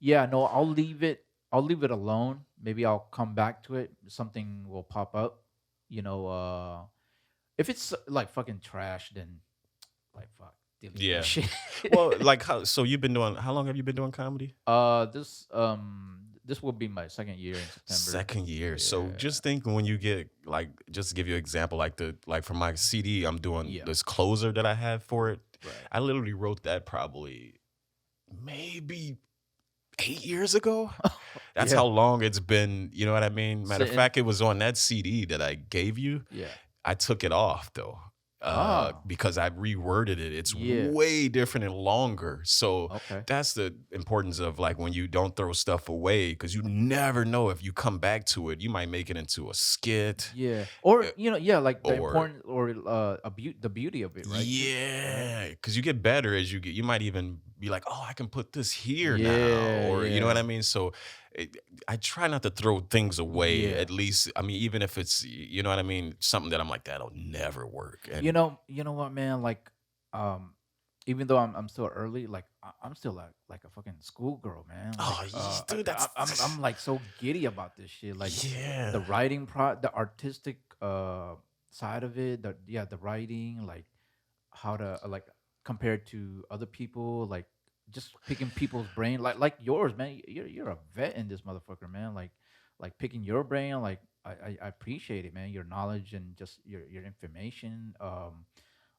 yeah, no, I'll leave it alone. Maybe I'll come back to it. Something will pop up. You know, if it's like fucking trash, then like fuck, delete that Yeah. shit. Well, like, so you've been doing, how long have you been doing comedy? This will be my second year in September. Second year. So Yeah, just think when you get like, just to give you an example, like for my CD, I'm doing yeah, this closer that I have for it. right. I literally wrote that probably maybe 8 years ago. That's Yeah, how long it's been. You know what I mean? Matter of sitting. fact, it was on that CD that I gave you. Yeah. I took it off though, Oh, because I reworded it. It's yeah. way different and longer. So Okay. that's the importance of like when you don't throw stuff away, because you never know if you come back to it, you might make it into a skit, Yeah. Or uh, yeah, like the or important or the beauty of it, right? Too. Right. yeah, because you get better as you get. You might even be like, "Oh, I can put this here now," Yeah, or you know what yeah, I mean. So, it, I try not to throw things away. yeah. At least, I mean, even if it's you know what I mean, something that I'm like that'll never work. And You know what, man? Like, um, even though I'm still early, like I'm still like a fucking schoolgirl, man. Like, oh, dude, I'm like so giddy about this shit. Like, the yeah, the artistic side of it. The writing, like how to like compared to other people, like just picking people's brain, like yours, man. You're a vet in this motherfucker, man. Like picking your brain, like I appreciate it, man. Your knowledge and just your information.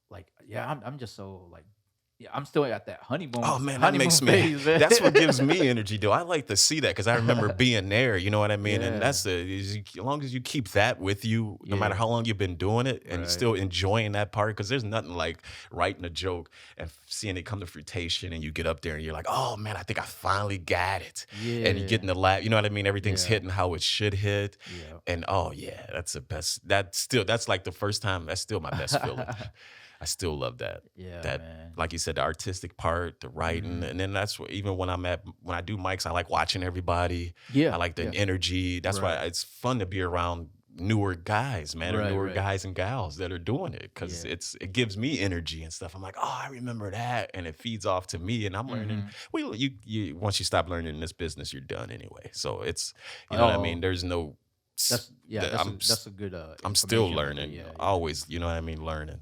Like yeah, I'm just so like yeah, I'm still at that oh man, that honeymoon makes me. phase, man. That's what gives me energy, though. I like to see that because I remember being there. You know what I mean? And Yeah, that's as long as you keep that with you, no matter yeah, how long you've been doing it, and right. still enjoying that part. Because there's nothing like writing a joke and seeing it come to fruition, and you get up there and you're like, "Oh man, I think I finally got it," and you get in Yeah, the laugh. You know what I mean? Everything's yeah, hitting how it should hit, yeah. and oh yeah, that's the best. That's like the first time. That's still my best feeling. I still love that. Yeah, That, man. like you said, the artistic part, the writing, Hmm. and then that's what even when I do mics, I like watching everybody. I Yeah, like the yeah. energy. That's why Right, it's fun to be around newer guys, man, or right, newer right. guys and gals that are doing it because Yeah. it gives me energy and stuff. I'm like, oh, I remember that, and it feeds off to me, and I'm learning. Hmm. Well, you once you stop learning in this business, you're done anyway. So it's you know what I mean. Oh, There's no. that's yeah. That's I'm that's a good I'm still information right there. learning. Yeah, yeah. Always, you know what I mean, learning.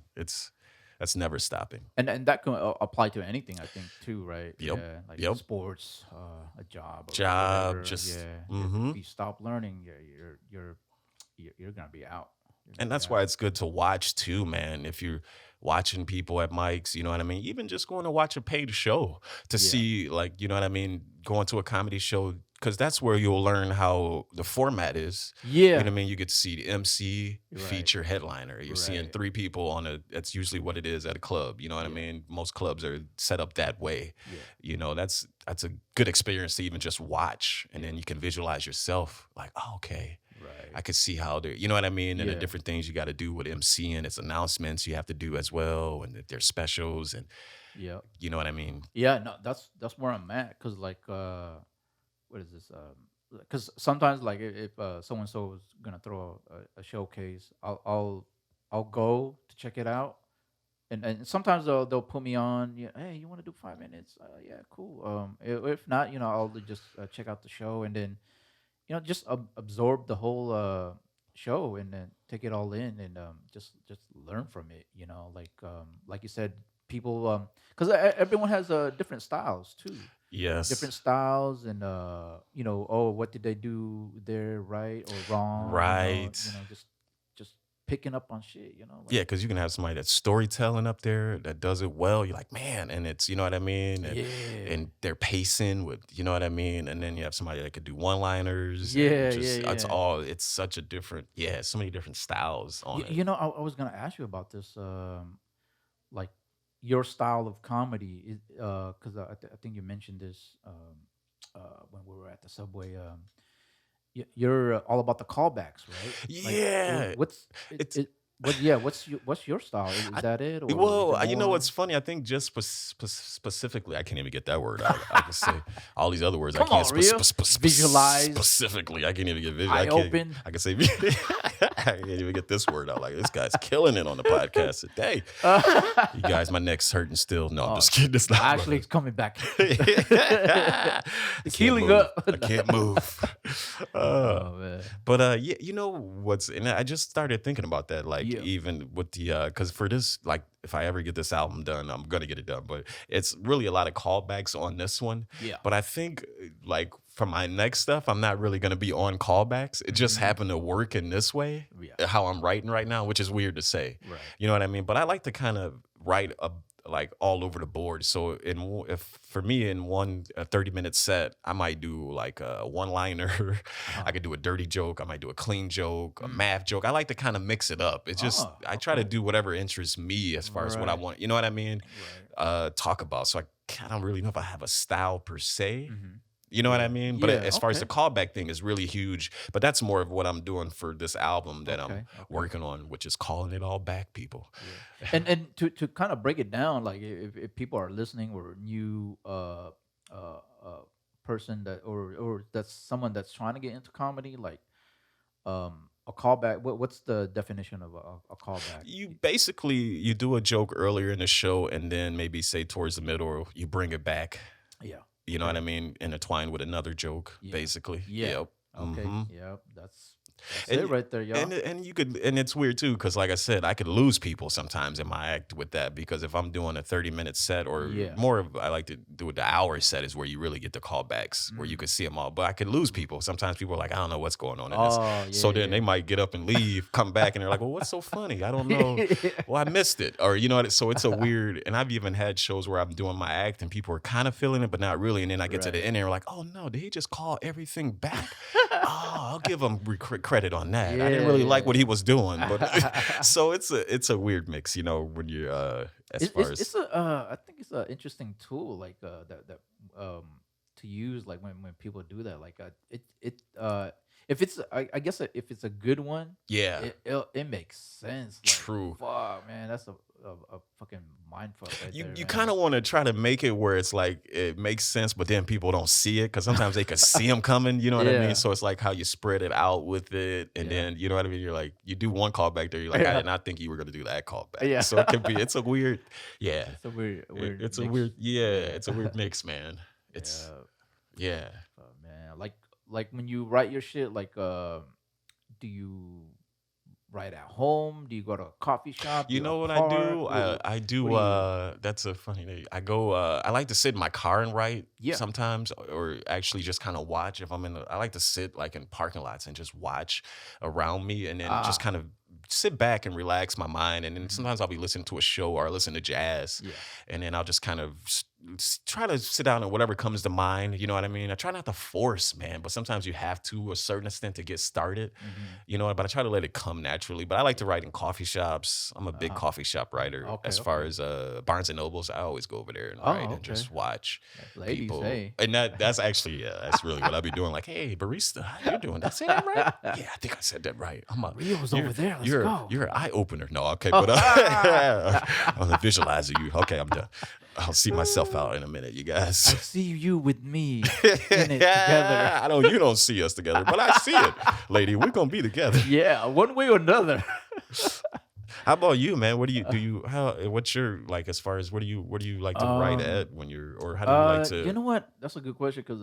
That's never stopping. And that can apply to anything, I think, too, right? Yep. Yeah, like Yep. sports, a job, or Job, whatever. just Yeah, if mhm. you stop learning, you're gonna be out. You're gonna And be that's why out. it's good to watch too, man. If you're watching people at mics, you know what I mean? Even just going to watch a paid show to Yeah, see, like, you know what I mean? Going to a comedy show, because that's where you'll learn how the format is. You know yeah. what I mean? You get to see the MC, Right, feature, headliner. You're seeing right. three people on that's usually what it is at a club. You know what I Yeah, mean? Most clubs are set up that way. yeah, You know, that's a good experience to even just watch. And yeah. then you can visualize yourself like, oh, okay. Right. I could see how they're, you know what I mean? And the Yeah, different things you got to do with MC, and it's announcements you have to do as well. And there's specials and yeah, you know what I mean? yeah. No, that's where I'm at. Cause like, what is this? Because sometimes like if so and so is gonna throw a showcase, I'll go to check it out, and sometimes they'll put me on. Yeah, hey, you want to do 5 minutes? Yeah, cool. If not, I'll just check out the show, and then just absorb the whole show, and then take it all in, and just learn from it. Like you said, people, because everyone has different styles too, different Yes. styles, and oh, what did they do there right or wrong? Right. Just picking up on shit. Like Yeah, because you can have somebody that's storytelling up there that does it well. You're like, man, and it's you know what I mean, yeah, and they're pacing with you know what I mean, and then you have somebody that could do one liners and yeah, yeah, just yeah. it's such a different so many different styles on it. I was gonna ask you about this. Like your style of comedy is because I think you mentioned this when we were at the subway. You're all about the callbacks, right? Like, Yeah, what's it? it's It what? Yeah, what's your style? Is I that it, or is well, it you know more? what's funny? I think just specifically, I can't even get that word out. I can say all these other words. I Come can't on, Rio. Visualize, specifically. I can't even get visual. eye open. I can say. I can't even get this word out. Like this guy's killing it on the podcast today. You guys, my neck's hurting still. No, I'm Oh, just kidding. It's not. actually, it's coming back. I It's can't healing move. up. I can't move. Uh, Oh man. but yeah, you know what's and I just started thinking about that, like Yeah. even with the because for this, like if I ever get this album done, I'm gonna get it done. But it's really a lot of callbacks on this one. Yeah. But I think like for my next stuff, I'm not really gonna be on callbacks. It just Mhm. happened to work in this way, Yeah. how I'm writing right now, which is weird to say. Right. You know what I mean? But I like to kind of write like all over the board. So if for me in one 30-minute set, I might do like a one liner. Uh-huh. I could do a dirty joke. I might do a clean joke, a Mm. math joke. I like to kind of mix it up. It's just Oh, I try to okay. do whatever interests me as far as what I Right. want. You know what I mean? Right. Talk about. So I don't really know if I have a style per se. Mhm. You know what I Yeah. mean? But Yeah. as far as the Okay. callback thing is really huge. But that's more of what I'm doing for this album that I'm Okay. Okay. working on, which is calling it all back, people. Yeah. And to kind of break it down, like if people are listening or new person that or that's someone that's trying to get into comedy, like a callback. What's the definition of a callback? You basically you do a joke earlier in the show and then maybe say towards the middle you bring it back. Yeah. You know what Okay. I mean? Intertwined with another joke, Yeah. basically. Yeah. Yep. Okay. hmm Yeah. That's it And right there, y'all. and you could and it's weird too because like I said, I could lose people sometimes in my act with that because if I'm doing a 30-minute set or Yeah. more of I like to do it the hour set is where you really get the callbacks where you Mm. can see them all. But I could lose people. Sometimes people are like, I don't know what's going on in this. Oh So yeah, then they yeah. might get up and leave, come back, and they're like, well, what's so funny? I don't know. Well, I missed it. Or you know what? So it's a weird and I've even had shows where I'm doing my act and people are kind of feeling it, but not really. And then I get to the Right. end and they're like, oh no, did he just call everything back? Oh, I'll give him credit on that. I didn't Yeah, really like what he yeah. was doing, but so it's a weird mix, you know, when you as far It's as a I think it's an interesting tool like that um to use like when people do that like if it's I guess if it's a good one yeah, it makes sense like true. fuck man that's a fucking mind fuck right You there you kind man. of want to try to make it where it's like it makes sense, but then people don't see it because sometimes they could see them coming. You know what I mean? Yeah, So it's like how you spread it out with it, and yeah, then you know what I mean. You're like you do one callback there. You're like I yeah, did not think you were gonna do that callback. yeah. So it can be. It's a weird. Yeah, It's a weird it's a mix. weird. Yeah, Yeah. it's a weird mix, man. It's Yeah. yeah. Man, like when you write your shit, like do you write at home? Do you go to a coffee shop? Do You you a know what I park? do? I What do do you? that's a funny thing. I go I like to sit in my car and write Yeah. sometimes or actually just kind of watch if I'm in I like to sit like in parking lots and just watch around me and then just Ah. kind of sit back and relax my mind and then Hmm. sometimes I'll be listening to a show or I listen to jazz Yeah. and then I'll just kind of try to sit down and whatever comes to mind, you know what I mean? I try not to force, man, but sometimes you have to a certain extent to get started. Hmm. You know, but I try to let it come naturally. But I like to write in coffee shops. I'm a big Uh-huh. coffee shop writer. Okay. As far Okay. as Barnes and Nobles, I always go over there and write Oh, and okay. just watch Ladies, people. hey. And that's actually that's really what I be doing. Like, hey, barista, how you doing? Did I say that right? Yeah, I think I said that right. Rio's You're over there. Let's you're go. you're an eye opener. No, okay, Oh. but I'm visualizing you. Okay, I'm done. I'll see myself out in a minute, you I guys. see you with me in it together. I don't. You don't see us together, but I see it, lady. We're gonna be together. Yeah, one way or another. How about you, man? What do you Uh, do? You how? What's your like as far as what do you like to write um. at when you're or how do you like You to? know what? That's a good question because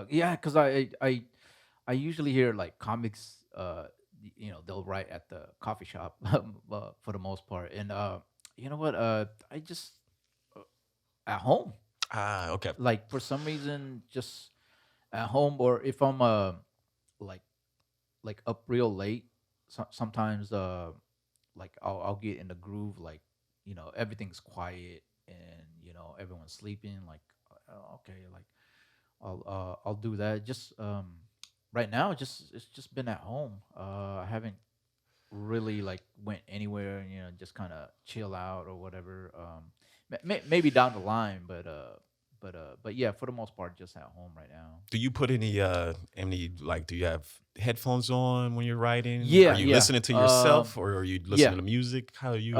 yeah, because I usually hear like comics. They'll write at the coffee shop for the most part, and you know what? I just uh, at home. Ah, okay. Like for some reason, just at home, or if I'm like up real late, sometimes like I'll get in the groove, like everything's quiet and everyone's sleeping, like okay, like I'll do that. Just right now, just it's just been at home. I haven't really like went anywhere, just kind of chill out or whatever. Maybe down the line, but yeah, for the most part, just at home right now. Do you put any like do you have headphones on when you're writing? Are Yeah, you yeah, listening to yourself or are you listening yeah. to music? How are you?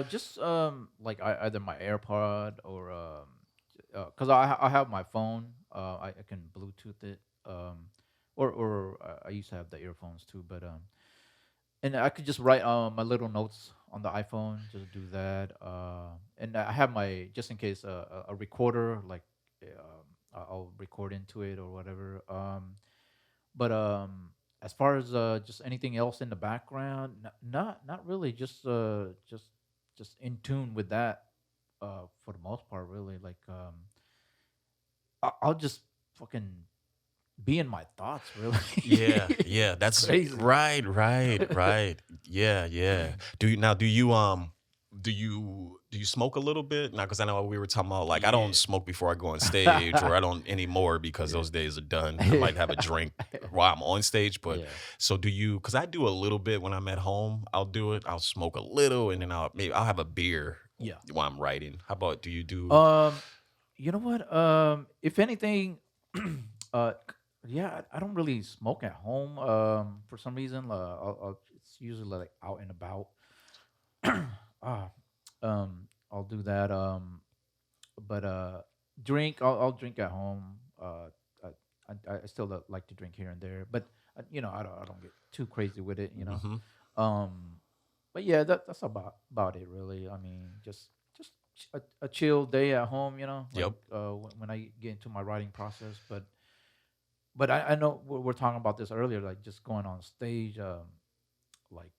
Just like either my AirPod or cause I have my phone. I can Bluetooth it. Or I used to have the earphones too, but and I could just write my little notes on the iPhone. Just do that. And I have my just in case a recorder, like I'll record into it or whatever. But as far as just anything else in the background, not really. Just in tune with that for the most part. Really, like I'll just fucking be in my thoughts. Really, Yeah, yeah, it's that's crazy. right, right, right. Yeah, yeah. Do you smoke a little bit? Now, because I know we were talking about like I don't Yeah. smoke before I go on stage, or I don't anymore because Yeah. those days are done. I might have a drink while I'm on stage, but Yeah. so do you? Because I do a little bit when I'm at home. I'll do it. I'll smoke a little, and then I'll have a beer Yeah. while I'm writing. How about do you do? Um, you know what? If anything, yeah, I don't really smoke at home. For some reason, it's usually like out and about. Ah, I'll do that. But drink, I'll drink at home. I still like to drink here and there, but I don't get too crazy with it. Hmm. Um, but yeah, that's about it really. I mean, just a chill day at home. Like Yep. when I get into my writing process. But I know we're talking about this earlier, like just going on stage. Like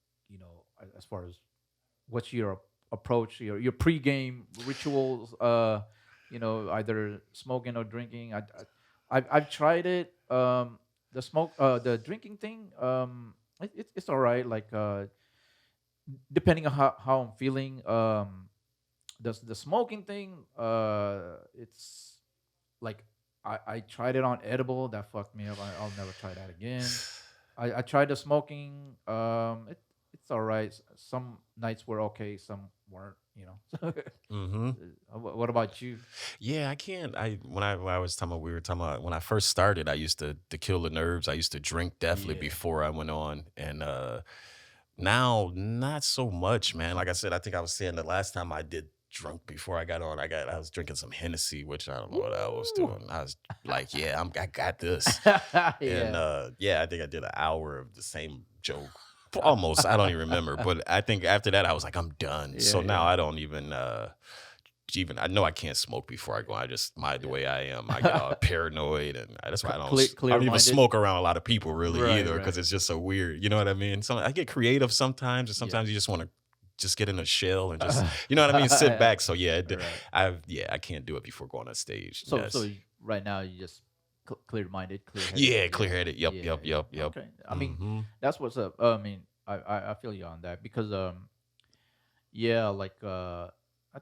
as far as what's your approach, your pregame rituals, either smoking or drinking. I've tried it. The drinking thing, it's all right, like depending on how I'm feeling. The smoking thing, it's like I tried it on edible, that fucked me up. I'll never try that again. I tried the smoking. It's all right. Some nights were okay, some weren't. Hmm. What about you? Yeah, I can't. When I was talking about, we were talking about when I first started, I used to kill the nerves. I used to drink definitely Yeah. before I went on. And now not so much, man. Like I said, I think I was saying the last time I did drunk before I got on, I was drinking some Hennessy, which I don't know what I was Woo! doing. I was like, yeah, I got this. And Yeah. yeah, I think I did an hour of the same joke. Almost, I don't even remember. But I think after that, I was like, I'm done. Yeah, So now yeah, I don't even I know I can't smoke before I go. I just the way I am. I get all yeah. paranoid, and that's why Clear, I clear don't even minded. smoke around a lot of people really Right, either because right. it's just so weird. You know what I mean? So I get creative sometimes, and Yeah. sometimes you just want to just get in a shell and just you know what I mean, sit back. So yeah, Right. I can't do it before going on stage. So Yes, right now you just clear minded, clear headed. yeah, clear Yeah, headed. Yep, yeah, yep, yep, yeah. yep. Okay. I mean, Hmm. that's what's up. I mean, I feel you on that because yeah, like I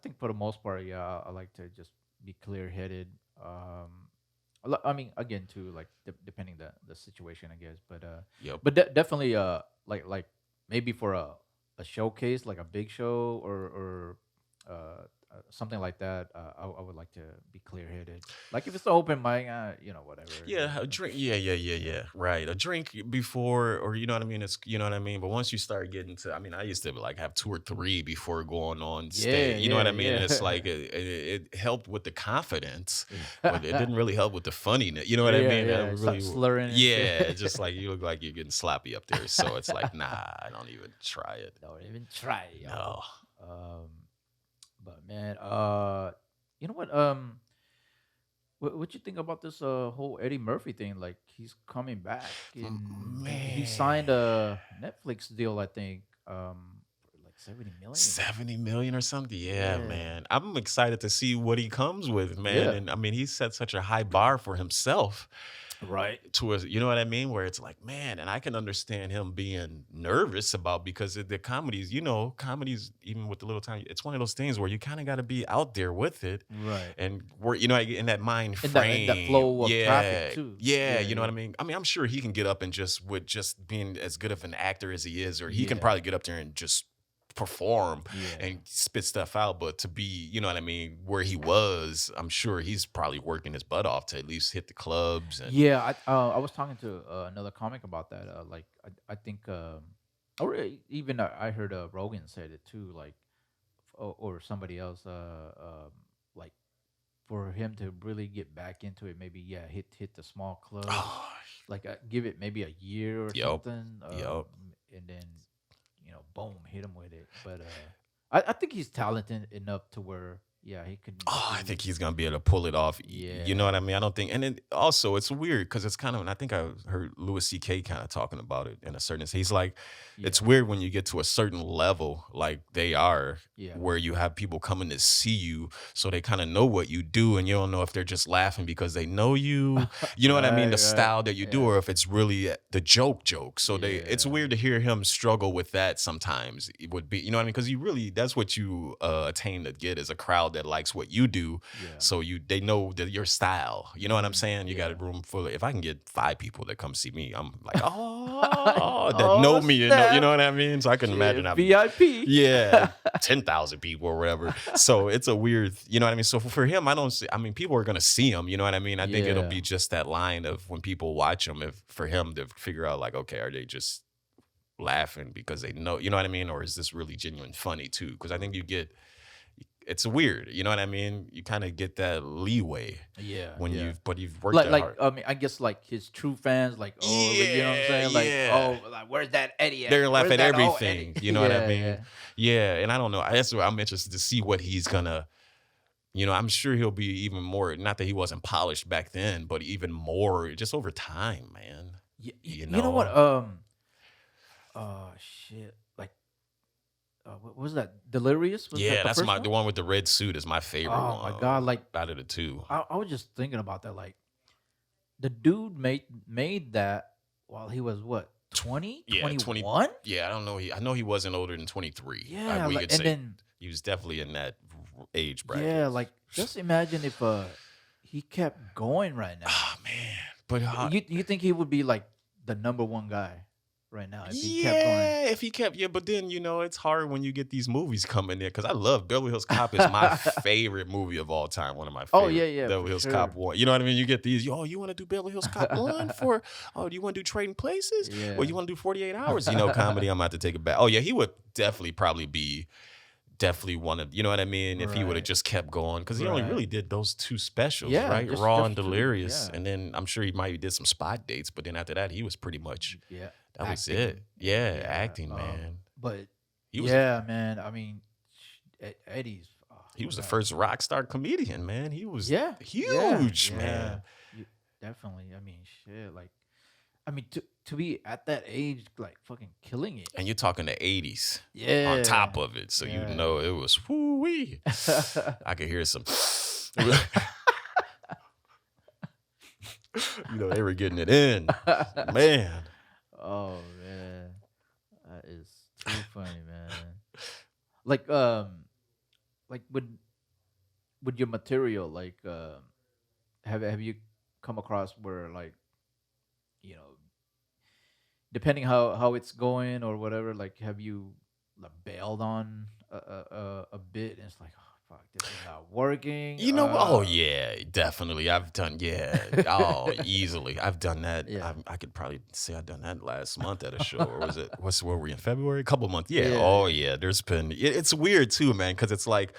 think for the most part, yeah, I like to just be clear headed. I mean, again, too, like depending the situation, I guess, Yep. but definitely like maybe for a showcase, like a big show or something like that. I would like to be clear headed. Like if it's an open mic, whatever. Yeah, a drink. Yeah, yeah, yeah, Yeah. yeah. Right, a drink before, or you know what I mean. It's you know what I mean. But once you start getting to, I mean, I used to like have two or three before going on Yeah, stage. You know what yeah, I mean? And it's yeah. like it helped with the confidence, but it Yeah, didn't really help with the funniness. You know what I yeah, mean? I yeah. Start really, slurring and yeah. It's shit. just like you look like you're getting sloppy up there. So it's like, nah, I don't even try it. Don't even try, yo. No. Um, but man, you know what? What you think about this whole Eddie Murphy thing? Like he's coming back, and he signed Man. a Netflix deal, I think, for like 70 million. 70 million or something. Yeah, Yeah, man. I'm excited to see what he comes with, man. yeah, And I mean, he set such a high bar for himself. Right. to a, you know what I mean? Where it's like, man, and I can understand him being nervous about, because the comedies, comedies, even with the little time, it's one of those things where you kind of got to be out there with it, Right. and we're, in that mind In that frame. flow of traffic Yeah. too. Yeah. Yeah, You know what yeah. I mean? I mean, I'm sure he can get up and just, with just being as good of an actor as he is, or he can Yeah. probably get up there and just perform Yeah. and spit stuff out. But to be, you know what I mean, where he was, I'm sure he's probably working his butt off to at least hit the clubs. And Yeah, I was talking to another comic about that. Like I think, or even I heard Rogan said it too. Like, or somebody else. Like for him to really get back into it, maybe yeah, hit the small clubs. oh, Like give it maybe a year or yep, something. yep. And then boom, hit him with it. But I think he's talented enough to where yeah, he could Oh, I think really he's gonna be able to pull it off. You know what yeah I mean? I don't think, and then also it's weird because it's kind of, and I think I heard Louis C.K. kind of talking about it in a certain. He's like, it's yeah weird when you get to a certain level, like they are, yeah where you have people coming to see you, so they kind of know what you do, and you don't know if they're just laughing because they know you. You know what I mean? right The right style that you do, yeah or if it's really the joke. So it's yeah weird to hear him struggle with that sometimes. It would be, you know what I mean? Because you really, that's what you attain to get, is a crowd that likes what you do. yeah So they know that your style. You know what I'm saying? You got a yeah. room full of, if I can get 5 people that come see me, I'm like, oh, that Oh know me, and know, you snap! know what I mean? So I can imagine Shit, having, VIP. yeah, 10,000 people or whatever. So it's a weird, you know what I mean? So for him, I don't see, I mean, people are going to see him, you know what I mean? I think it'll Yeah, be just that line of when people watch him, if for him to figure out like, okay, are they just laughing because they know, you know what I mean? Or is this really genuine funny too? Because I think it's weird, you know what I mean? You kind of get that leeway yeah, when yeah. you've worked that Like hard. I mean, I guess like his true fans, like you know what I'm Yeah, saying? Like yeah. like where's that Eddie They're at? gonna laugh Where's at that Eddie? everything, you know what I Yeah, mean? yeah, Yeah, and I don't know. That's what I'm interested to see what he's gonna. I'm sure he'll be even more. Not that he wasn't polished back then, but even more just over time, man. yeah. You You know what? know? Shit. Like what was that? Delirious? Was that Yeah, the that's first the one? one with the red suit is my favorite Oh my god! one Like out of the two. I was just thinking about that. Like the dude made that while he was what 20, Yeah, 20. 21? Yeah, I don't know. I know he wasn't older than 23. Yeah, We like could and say then he was definitely in that age bracket. yeah, like just imagine if he kept going right now. Oh man, but You think he would be like the number one guy right now if he kept going? yeah, if he kept, yeah, but then it's hard when you get these movies coming in, because I love Beverly Hills Cop is my favorite movie of all time, one of my Oh yeah, favorite. yeah, for Beverly Hills Cop sure. 1. You know what I mean? You get these, oh, you want to do Beverly Hills Cop 1 for, oh, do you want to do Trading Places? Well, Yeah. you want to do 48 Hours? Comedy, I'm about to take it back. Oh yeah, he would definitely probably be definitely one of, you know what I mean, if he would have Right. just kept going, because he only Right. really did those 2 specials, Yeah, right? Raw and just two. Delirious, Yeah. and then I'm sure he might have did some spot dates, but then after that he was pretty much, Yeah. that was it. Acting. Yeah, Yeah. acting, man. But He was yeah, man. I mean, Eddie's. Oh he my was the god. first rock star comedian, man. He was Yeah. Yeah. huge, Yeah. man. Definitely. I mean, shit. Like, I mean, to be at that age, like fucking killing it. And you're talking the 80s on top Yeah. of it, so Yeah. it was whoo wee. I could hear some. They were getting it in, man. Oh man, that is too funny, man. Like like with your material, like have you come across where like you know depending how it's going or whatever, like have you like bailed on a bit and it's like oh fuck this is not working Oh yeah, definitely. I've done, yeah. Oh, easily. I've done that. yeah I could probably say I've done that last month at a show. Or was it? Where were we in February? A couple months. Yeah. yeah Oh yeah yeah. There's been. It's weird too, man, because it's like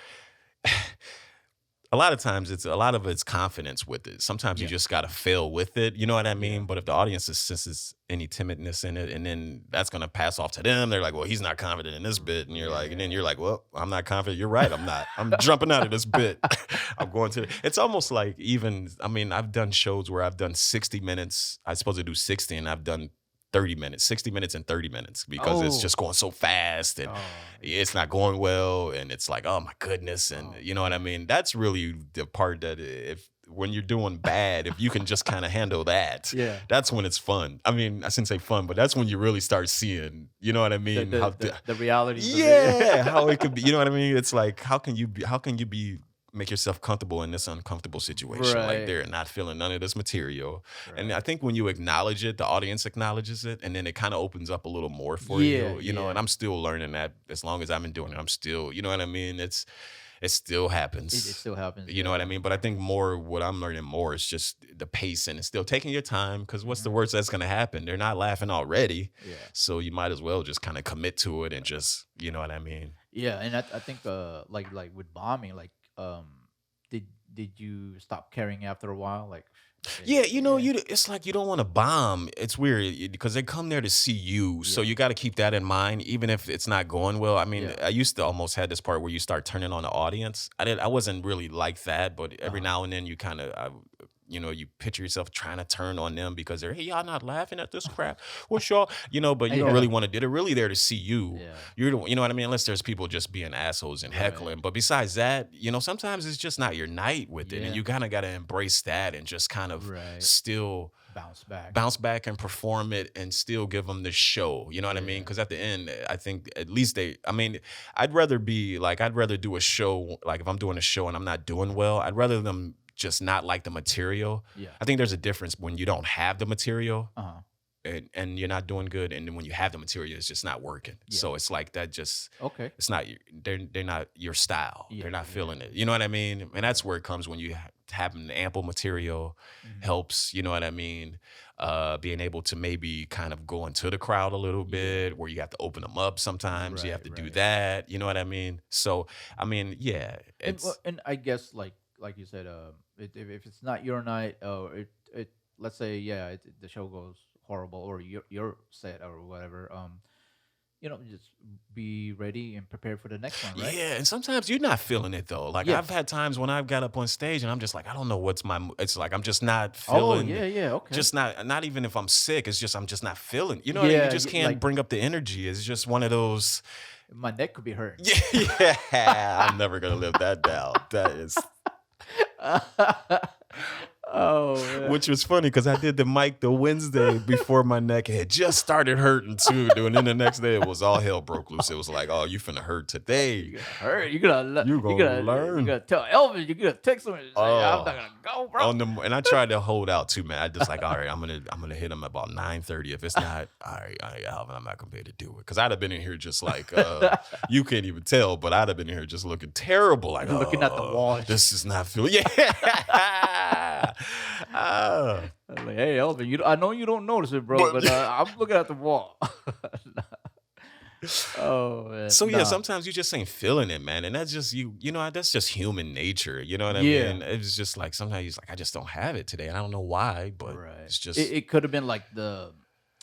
a lot of times a lot of it's confidence with it. Sometimes you yeah just gotta fail with it. You know what I yeah mean? But if the audience senses any timidness in it, and then that's gonna pass off to them, they're like, "Well, he's not confident in this bit," and you're like, and then you're like, "Well, I'm not confident. You're right. I'm not. I'm jumping out of this bit. I'm going to." It's almost like even. I mean, I've done shows where I've done 60 minutes. I was supposed to do 60, and I've done 30 minutes, 60 minutes and 30 minutes, because it's oh just going so fast and yeah it's not going well, and it's like, oh my goodness, and oh you know what I man mean? That's really the part that, if when you're doing bad, if you can just kind of handle that, Yeah. that's when it's fun. I mean, I shouldn't say fun, but that's when you really start seeing, you know what I The mean? the How the, the realities of it. yeah, how it could be, you know what I mean? It's like how can you make yourself comfortable in this uncomfortable situation? Like Right. they're not feeling none of this material. And I Right. think when you acknowledge it, the audience acknowledges it, and then it kind of opens up a little more for Yeah. you, and Yeah. I'm still learning that as long as I've been doing it, I'm still, you know what I mean? It still It happens. still happens. You know what I Yeah. mean? But I think more what I'm learning more is just the pace and it's still taking your time because what's the Hmm. worst that's going to happen? They're not laughing already. Yeah. So you might as well just kind of commit to it and just, you know what I mean? Yeah. And I think like with bombing, like did did you stop caring after a while? Like Yeah, yeah. it's like you don't want to bomb. It's weird because they come there to see you, so Yeah. you got to keep that in mind, even if it's not going well. I mean, Yeah. I used to almost had this part where you start turning on the audience. I wasn't really like that, but every Uh-huh. now and then you kind of, you picture yourself trying to turn on them because they're, hey, y'all not laughing at this crap. What's y'all, but you don't really Yeah. want to do. They're really there to see you. Yeah. You know what I mean? Unless there's people just being assholes and Right. heckling. But besides that, sometimes it's just not your night with it. And Yeah. you kind of got to embrace that and just kind of Right. still Bounce back. bounce back and perform it and still give them the show. You know what I mean? Yeah. Because at the end, I think at least I'd rather do a show, like if I'm doing a show and I'm not doing well, I'd rather them just not like the material. Yeah. I think there's a difference when you don't have the material Uh-huh. and you're not doing good, and then when you have the material, it's just not working. Yeah. So it's like that. Just Okay. it's not they're not your style. Yeah. They're not Yeah. feeling it. You know what I mean? And that's where it comes when you having ample material Hmm. helps. You know what I mean? Being able to maybe kind of go into the crowd a little Yeah. bit, where you have to open them up. Sometimes you have Right. to do Right. that. You know what I mean? So I mean, yeah, And it's and I guess like you said, if it's not your night, or it let's say yeah, the show goes horrible, or your set or whatever, just be ready and prepare for the next one, right? Yeah, and sometimes you're not feeling it though. Like Yeah. I've had times when I've got up on stage and I'm just like, I don't know what's it's like I'm just not Oh feeling, yeah, yeah, okay. just not even if I'm sick. It's just I'm just not feeling. You know what I mean? You Yeah, just can't like bring up the energy. It's just one of those. my neck could be hurting. Yeah, I'm never gonna live that down. That is. Oh man. Which was funny because I did the mic the Wednesday before my neck had just started hurting too, dude. And then the next day it was all hell broke loose. It was like, oh, you finna hurt today. You gonna hurt. You gonna You gonna you learn. gotta tell Elvis. You gotta text him and say, I'm not Oh. gonna go, bro. And I tried to hold out too, man. I just like, all right, I'm gonna hit him about 9:30. If it's not, all right, Alvin, I'm not gonna be able to do it. Because I'd have been in here just like you can't even tell, but I'd have been in here just looking terrible. Like Looking at the wall. This is not feeling yeah. I'm like, hey, Elvin, I know you don't notice it, bro, But- but I'm looking at the wall. Oh man. So yeah, Nah. sometimes you just ain't feeling it, man, and that's just that's just human nature. You know what I Yeah. mean? It's just like sometimes he's like, I just don't have it today, and I don't know why, but Right. it's just It could have been like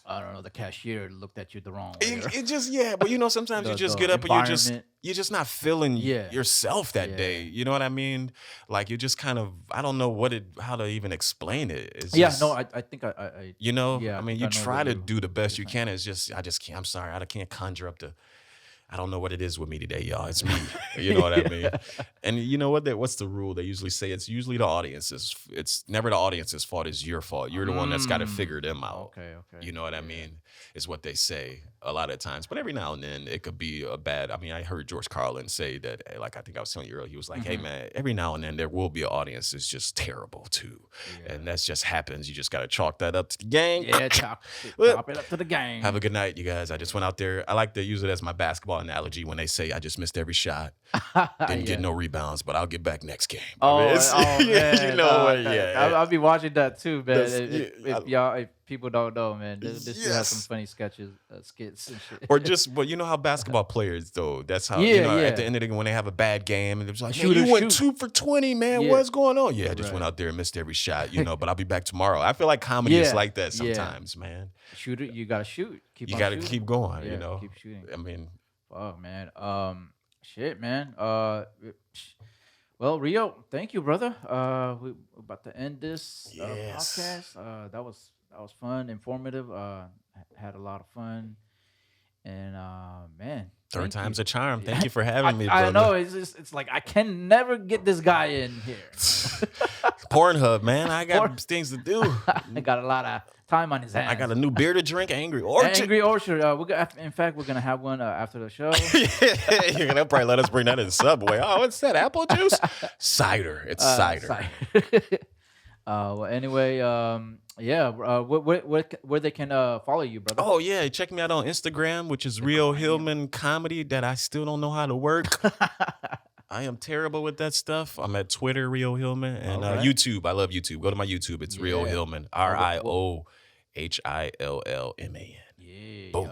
I don't know, the cashier looked at you the wrong way. it just yeah. But sometimes you just The get up and environment. you're just not feeling Yeah. yourself that Yeah. day. You know what I mean? Like you just kind of I don't know how to even explain it. It's Yeah, just, no, I think I yeah, I I mean, think you I know try what to you- do the what best you're you saying. can. It's just I just can't. I'm sorry, I can't conjure up the. I don't know what it is with me today, y'all. It's me. You know what I mean? And you know what? What's the rule? They usually say it's usually the audience's. It's never the audience's fault. It's your fault. You're the one that's got to figure them out. Okay. You know what I mean? Is what they say a lot of times. But every now and then it could be a bad. I mean, I heard George Carlin say that. Like I think I was telling you earlier. He was like, "Hey Mhm. man, every now and then there will be an audience that's just terrible too, Yeah. and that just happens. You just got to chalk that up to the game. Yeah, chop Well, it up to the game. Have a good night, you guys. I just went out there. I like to use it as my basketball analogy when they say I just missed every shot, didn't get Yeah. no rebounds, but I'll get back next game. Oh, I mean, it's- man. you know what? Yeah, I'll be watching that too, man. That's- If people don't know, man, this still has some Yes. funny sketches, skits and shit. Or just, but you know how basketball players though. That's how Yeah, at the yeah. end of the game when they have a bad game and it was like, Shoot man, or you went shoot. 2 for 20, man. Yeah. What's going on? Yeah, I just went Right. out there and missed every shot, but I'll be back tomorrow. I feel like comedy is Yeah, like that yeah. sometimes, man. Shoot it, you gotta shoot. You on got to shooting. keep going. Yeah, keep shooting. I mean, Fuck, man. Shit, man. Well, Rio, thank you, brother. We're about to end this Yes. podcast. That was fun, informative. Had a lot of fun, and man, third thank time's you. a charm. Yeah. Thank you for having me, brother. I know it's like I can never get this guy in here. Pornhub, man. I Poor got things to do. got a lot of time on his I got hands. a new beer to drink, Angry Orchard. Angry Orchard. In fact, we're gonna have one after the show. They'll probably let us bring that in Subway. Oh, what's that? Apple juice? Cider. It's cider. Sorry. Well, anyway, yeah. Where they can follow you, brother? Oh yeah, check me out on Instagram, which is Rio Hillman Comedy. That I still don't know how to work. I am terrible with that stuff. I'm at Twitter, Rio Hillman, and All right. YouTube. I love YouTube. Go to my YouTube. It's Rio Yeah. Hillman. RIOHILLMAN. Yeah. Boom.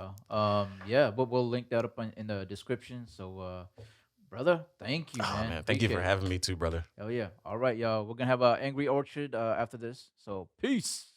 Yeah. But we'll link that up in the description. So, brother, thank you, Oh man. man, thank you for Appreciate it. having me too, brother. Hell yeah. All right, y'all. We're gonna have Angry Orchard after this. So, peace.